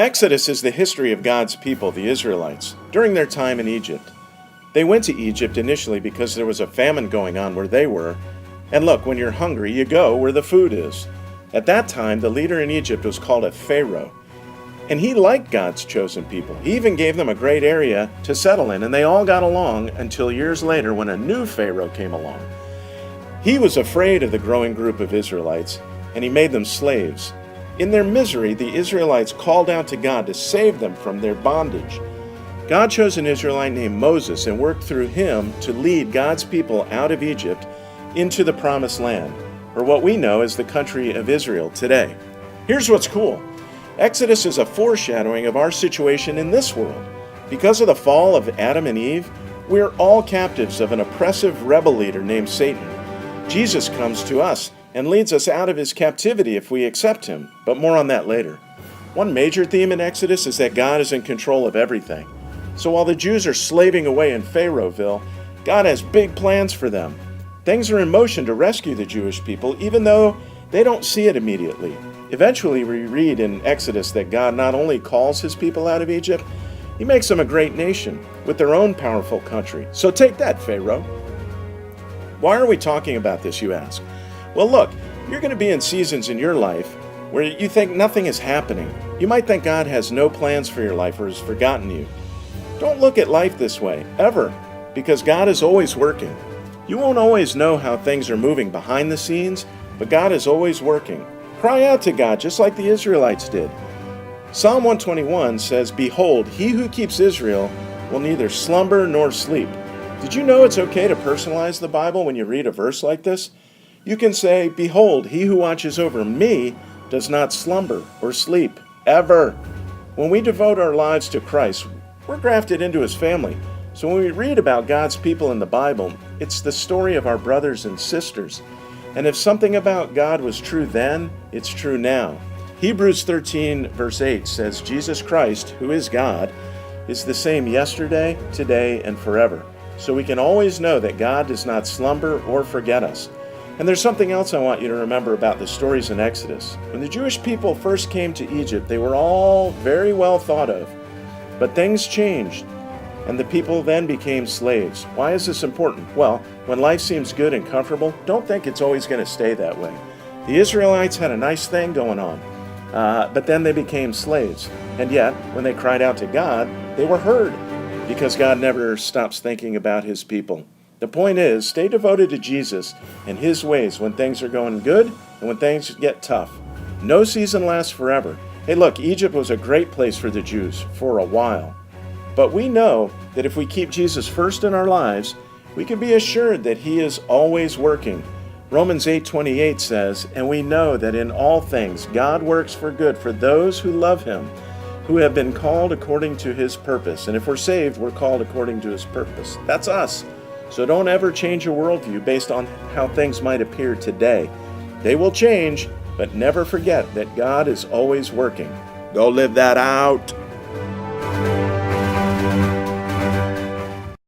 Exodus is the history of God's people, the Israelites, during their time in Egypt. They went to Egypt initially because there was a famine going on where they were. And look, when you're hungry, you go where the food is. At that time, the leader in Egypt was called a Pharaoh. And he liked God's chosen people. He even gave them a great area to settle in, and they all got along until years later when a new Pharaoh came along. He was afraid of the growing group of Israelites, and he made them slaves. In their misery, the Israelites called out to God to save them from their bondage. God chose an Israelite named Moses and worked through him to lead God's people out of Egypt into the Promised Land, or what we know as the country of Israel today. Here's what's cool. Exodus is a foreshadowing of our situation in this world. Because of the fall of Adam and Eve, we're all captives of an oppressive rebel leader named Satan. Jesus comes to us and leads us out of his captivity if we accept him, but more on that later. One major theme in Exodus is that God is in control of everything. So while the Jews are slaving away in Pharaohville, God has big plans for them. Things are in motion to rescue the Jewish people, even though they don't see it immediately. Eventually, we read in Exodus that God not only calls his people out of Egypt, he makes them a great nation with their own powerful country. So take that, Pharaoh. Why are we talking about this, you ask? Well, look, you're going to be in seasons in your life where you think nothing is happening. You might think God has no plans for your life or has forgotten you. Don't look at life this way, ever, because God is always working. You won't always know how things are moving behind the scenes, but God is always working. Cry out to God just like the Israelites did. Psalm 121 says, "Behold, he who keeps Israel will neither slumber nor sleep." Did you know it's okay to personalize the Bible when you read a verse like this? You can say, "Behold, he who watches over me does not slumber or sleep, ever." When we devote our lives to Christ, we're grafted into his family. So when we read about God's people in the Bible, it's the story of our brothers and sisters. And if something about God was true then, it's true now. Hebrews 13 verse 8 says, Jesus Christ, who is God, is the same yesterday, today, and forever. So we can always know that God does not slumber or forget us. And there's something else I want you to remember about the stories in Exodus. When the Jewish people first came to Egypt, they were all very well thought of. But things changed, and the people then became slaves. Why is this important? Well, when life seems good and comfortable, don't think it's always going to stay that way. The Israelites had a nice thing going on, but then they became slaves. And yet, when they cried out to God, they were heard, because God never stops thinking about his people. The point is, stay devoted to Jesus and his ways when things are going good and when things get tough. No season lasts forever. Hey, look, Egypt was a great place for the Jews for a while. But we know that if we keep Jesus first in our lives, we can be assured that he is always working. Romans 8:28 says, "And we know that in all things God works for good for those who love him, who have been called according to his purpose." And if we're saved, we're called according to his purpose. That's us. So don't ever change your worldview based on how things might appear today. They will change, but never forget that God is always working. Go live that out.